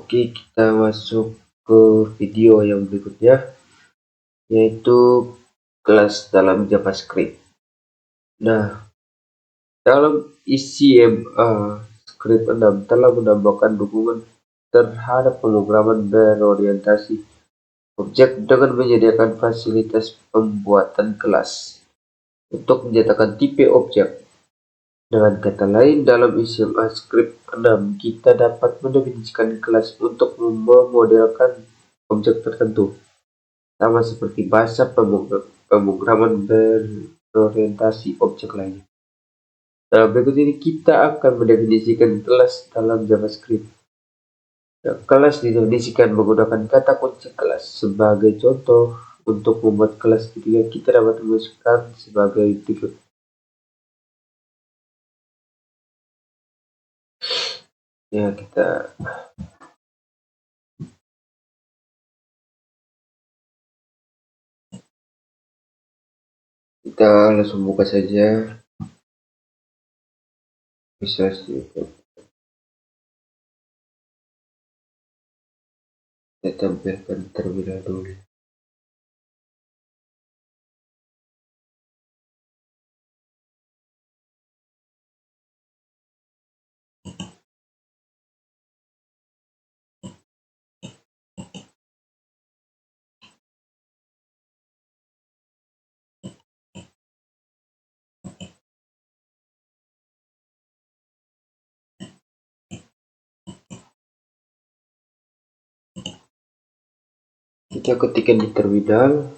Oke, kita masuk ke video yang berikutnya, yaitu kelas dalam JavaScript. Nah, dalam isi script 6 telah menambahkan dukungan terhadap pemrograman berorientasi objek dengan menyediakan fasilitas pembuatan kelas untuk menyatakan tipe objek. Dengan kata lain, dalam isi script 6 kita dapat mendefinisikan kelas untuk memodelkan objek tertentu, sama seperti bahasa pemrograman berorientasi objek lainnya. Nah, berikut ini kita akan mendefinisikan kelas dalam JavaScript. Nah, kelas didefinisikan menggunakan kata kunci kelas. Sebagai contoh, untuk membuat kelas ketiga kita dapat menuliskan sebagai berikut. Ya, kita langsung buka saja. Bisa sedikit saya tampilkan terlebih dahulu. Kita ketikkan di terminal.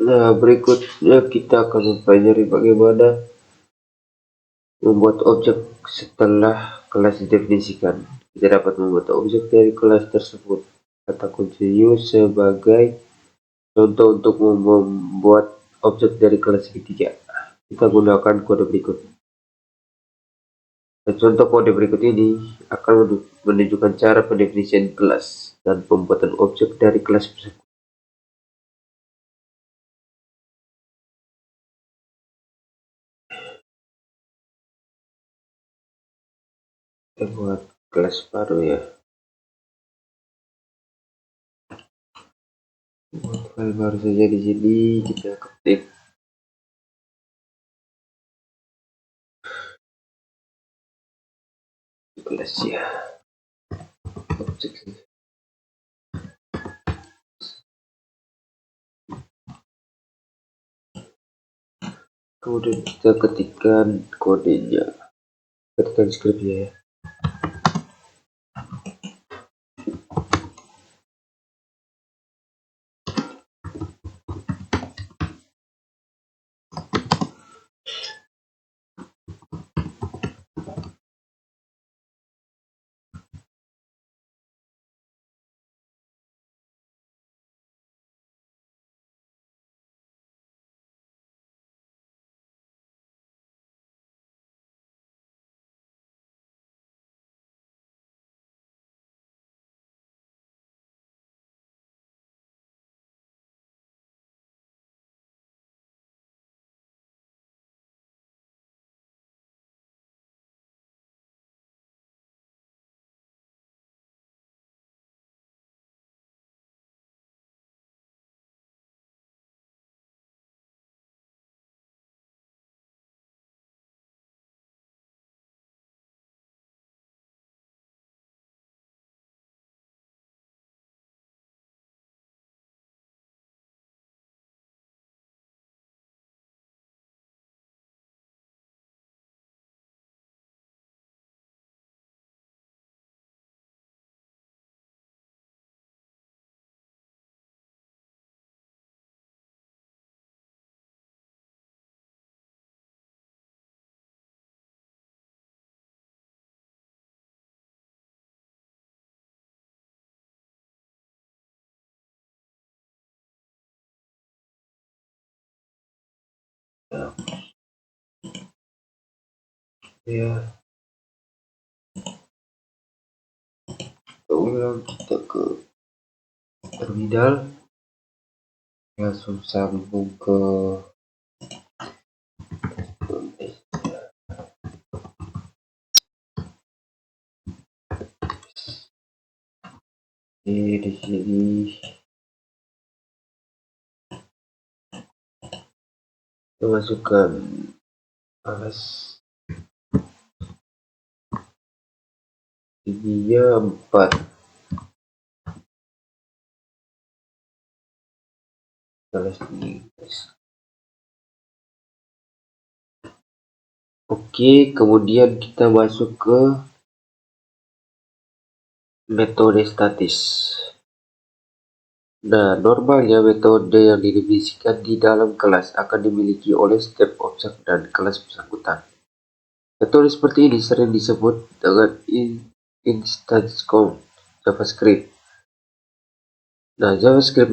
Nah, berikutnya kita akan mempelajari bagaimana membuat objek setelah kelas didefinisikan. Kita dapat membuat objek dari kelas tersebut. Kata kunci use sebagai contoh untuk membuat objek dari kelas ketiga. Kita gunakan kode berikut. Dan contoh kode berikut ini akan menunjukkan cara pendefinisian kelas dan pembuatan objek dari kelas tersebut. Kita buat kelas baru ya. Buat file baru saja di sini, kita ketik kelas ya. Objek. Kemudian kita ketikkan kodenya, ketikkan scriptnya ya. Ya, ulang kita ke terminal, langsung sambung ke di sini. Kita masukkan alas tingginya 4, alas tinggi. Oke, kemudian kita masuk ke metode statis. Nah, normalnya metode yang didefinisikan di dalam kelas akan dimiliki oleh setiap objek dan kelas bersangkutan. Metode seperti ini sering disebut dengan instance count JavaScript. Nah, JavaScript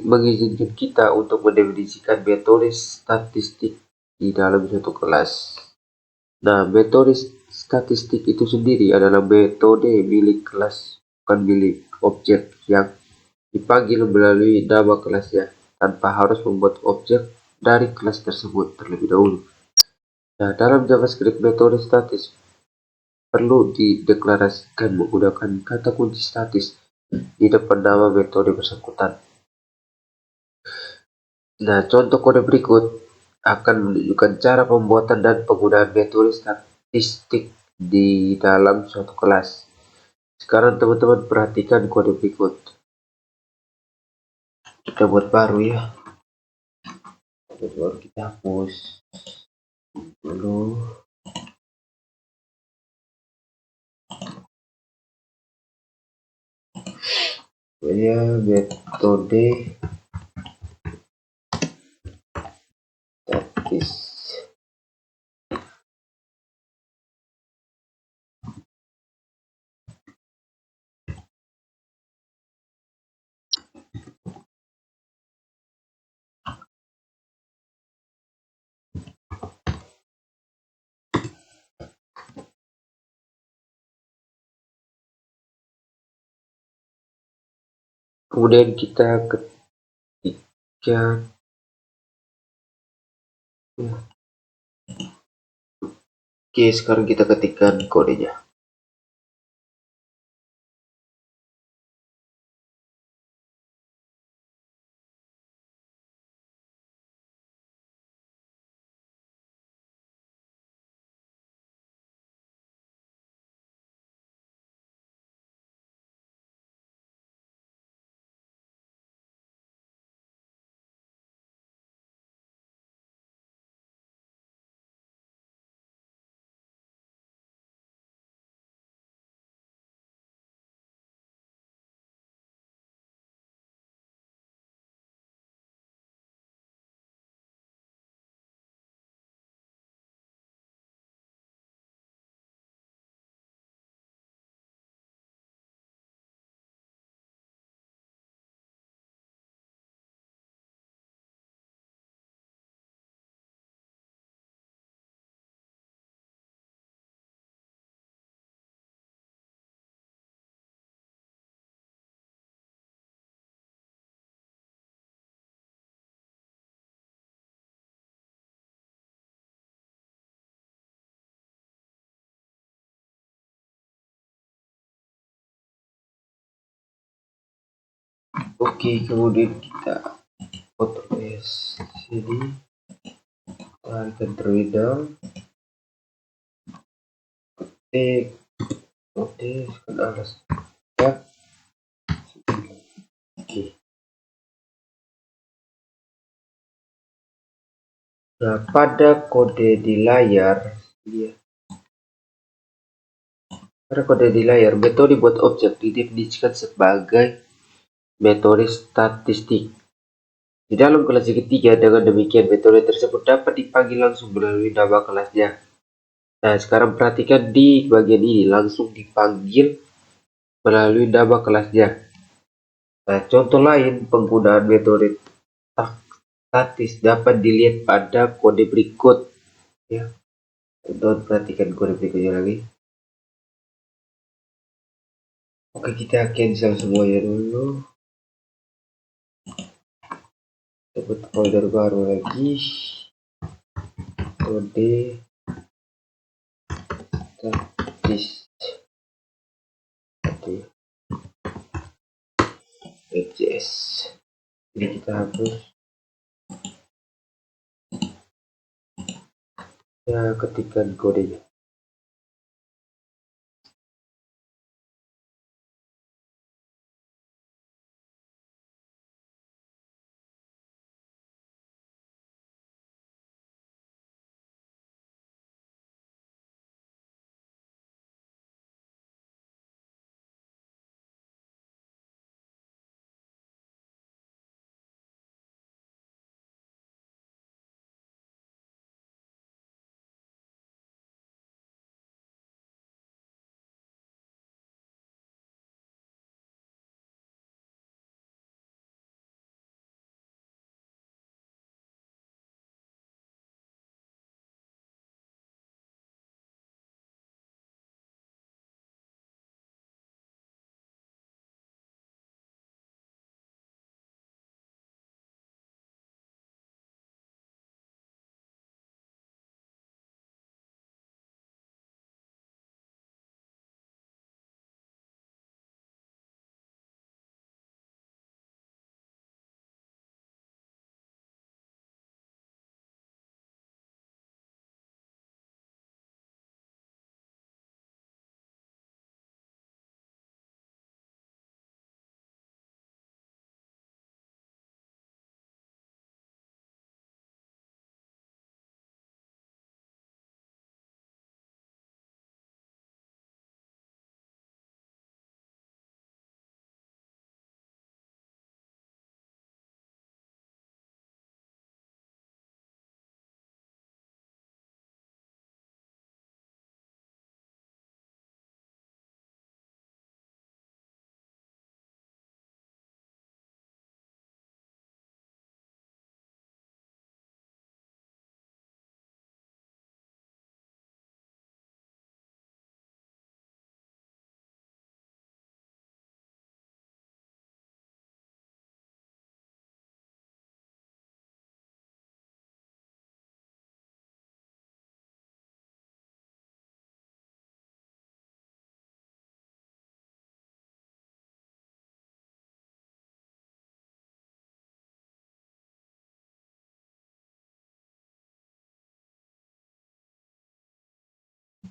mengizinkan kita untuk mendefinisikan metode statistik di dalam suatu kelas. Nah, metode statistik itu sendiri adalah metode milik kelas, bukan milik objek, yang dipanggil melalui nama kelasnya tanpa harus membuat objek dari kelas tersebut terlebih dahulu. Nah, dalam JavaScript metode statis perlu dideklarasikan menggunakan kata kunci statis di depan nama metode bersangkutan. Nah, contoh kode berikut akan menunjukkan cara pembuatan dan penggunaan metode statistik di dalam suatu kelas. Sekarang teman-teman perhatikan kode berikut. Kita buat baru ya. Baru kita hapus dulu. Ya, metode statis. Kemudian kita ketikkan Oke, sekarang kita ketikkan kodenya. Oke, kemudian kita foto sini, tarik terminal, ketik, oke, alas ya. Oke. Nah, pada kode di layar, metode buat objek didefinisikan sebagai metode statistik. Di dalam kelas yang ketiga, dengan demikian metode tersebut dapat dipanggil langsung melalui nama kelasnya. Nah, sekarang perhatikan di bagian ini, langsung dipanggil melalui nama kelasnya. Nah, contoh lain penggunaan metode statis dapat dilihat pada kode berikut. Ya, teman-teman perhatikan kode berikutnya lagi. Oke, kita cancel semuanya dulu. Sebut folder baru lagi. Kode statis. .js. Jadi kita hapus. Ya, ketikkan kodenya.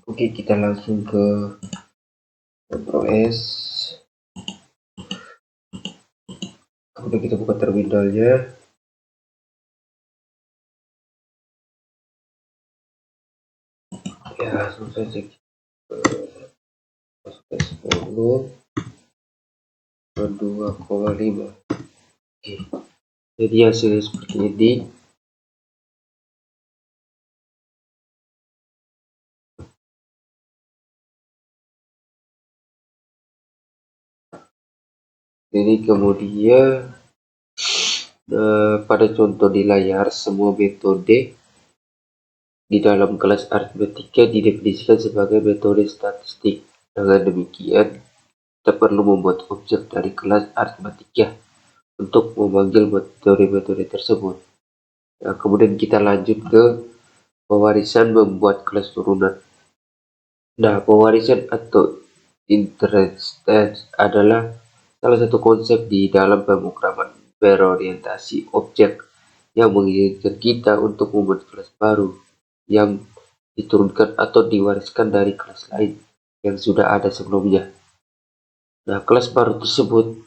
Oke, kita langsung ke OS. Kemudian kita buka terminalnya. Ya, langsung saja masukkan 10 ke 2,5. Oke, jadi hasilnya seperti ini. Jadi kemudian pada contoh di layar, semua metode di dalam kelas aritmatika didefinisikan sebagai metode statistik. Dengan demikian, kita perlu membuat objek dari kelas aritmatika untuk memanggil metode-metode tersebut. Nah, kemudian kita lanjut ke pewarisan membuat kelas turunan. Nah, pewarisan atau inheritance adalah salah satu konsep di dalam pemrograman berorientasi objek yang mengizinkan kita untuk membuat kelas baru yang diturunkan atau diwariskan dari kelas lain yang sudah ada sebelumnya. Nah, kelas baru tersebut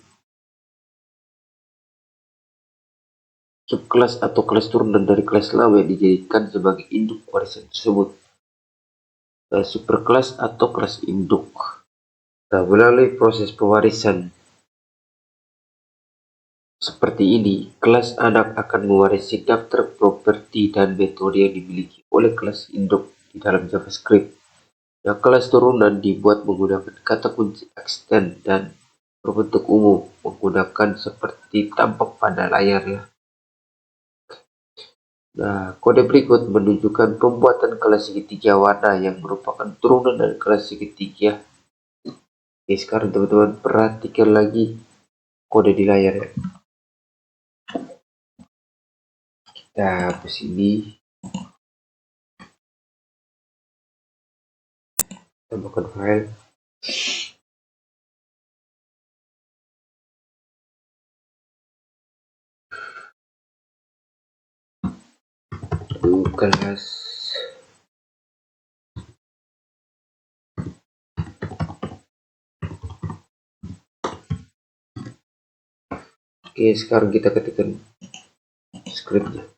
subkelas atau kelas turunan dari kelas lama yang dijadikan sebagai induk warisan tersebut. Nah, superkelas atau kelas induk. Nah, melalui proses pewarisan seperti ini, kelas anak akan mewarisi daftar properti dan metode yang dimiliki oleh kelas induk di dalam JavaScript. Nah, kelas turunan dibuat menggunakan kata kunci extend dan berbentuk umum menggunakan seperti tampak pada layar ya. Nah, kode berikut menunjukkan pembuatan kelas segitiga warna yang merupakan turunan dari kelas segitiga. Oke, sekarang teman-teman perhatikan lagi kode di layar ya. Kita hapus ini, tambahkan file. Kelas Oke, sekarang kita ketikkan scriptnya.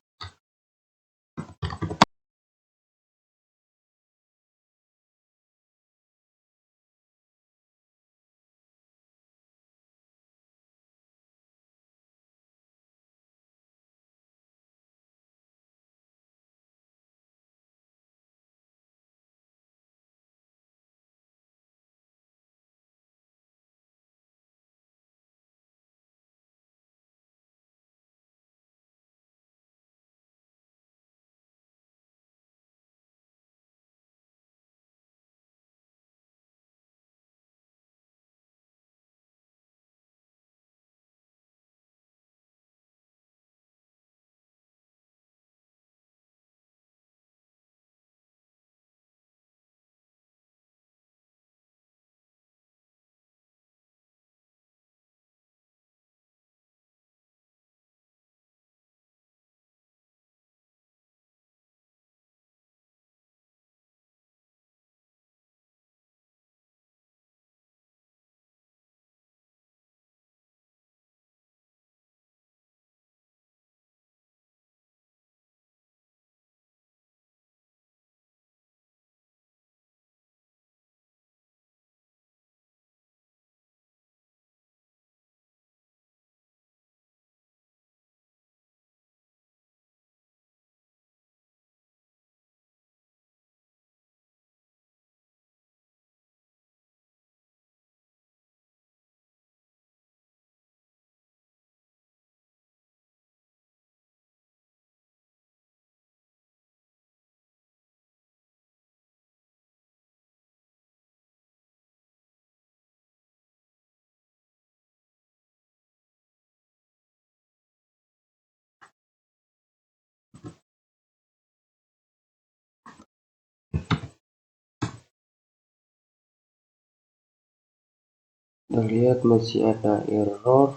Terlihat masih ada error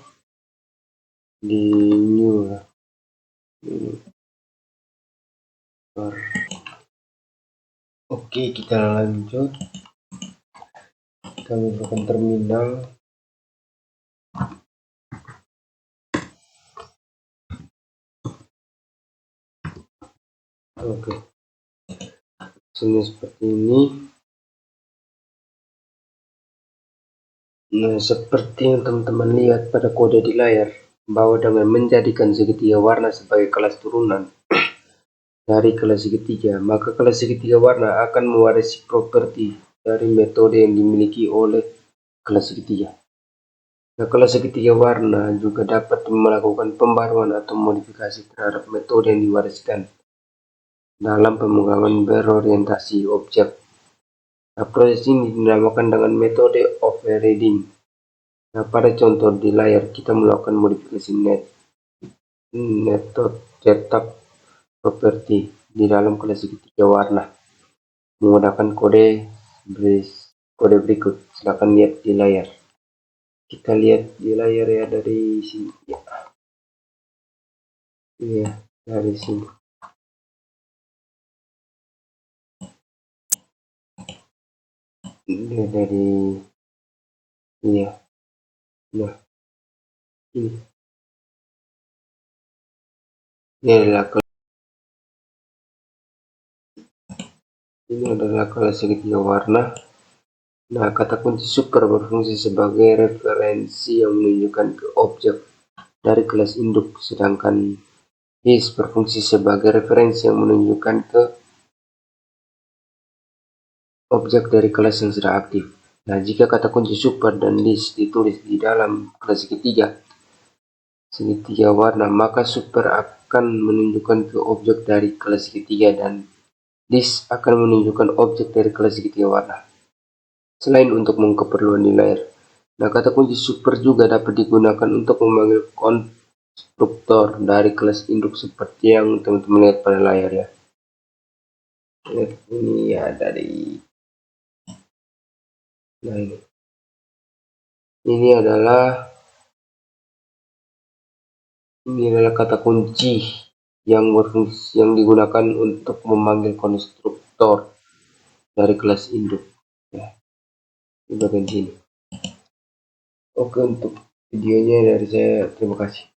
di new ya. Oke, kita lanjut. Kita buka terminal. Oke, seperti ini. Nah, seperti yang teman-teman lihat pada kode di layar, bahwa dengan menjadikan segitiga warna sebagai kelas turunan dari kelas segitiga, maka kelas segitiga warna akan mewarisi properti dari metode yang dimiliki oleh kelas segitiga. Nah, kelas segitiga warna juga dapat melakukan pembaruan atau modifikasi terhadap metode yang diwariskan dalam pemrograman berorientasi objek. Nah, proses ini dinamakan dengan metode overriding. Nah, pada contoh di layar kita melakukan modifikasi method cetak properti di dalam kelas segitiga warna menggunakan kode berikut. Silakan lihat di layar. Kita lihat di layar ya, dari sini ya. Iya, dari sini. Ini dari iya. Nah, ini adalah kelas segitiga warna. Nah, kata kunci super berfungsi sebagai referensi yang menunjukkan ke objek dari kelas induk, sedangkan is berfungsi sebagai referensi yang menunjukkan ke objek dari kelas yang sudah aktif. Nah, jika kata kunci super dan list ditulis di dalam kelas segitiga warna, maka super akan menunjukkan ke objek dari kelas segitiga dan this akan menunjukkan objek dari kelas segitiga warna. Selain untuk keperluan di layar. Nah, kata kunci super juga dapat digunakan untuk memanggil konstruktor dari kelas induk seperti yang teman-teman lihat pada layar ya. Lihat ini ya dari nah ini adalah kata kunci yang berfungsi yang digunakan untuk memanggil konstruktor dari kelas induk ya di bagian sini. Oke, untuk videonya dari saya terima kasih.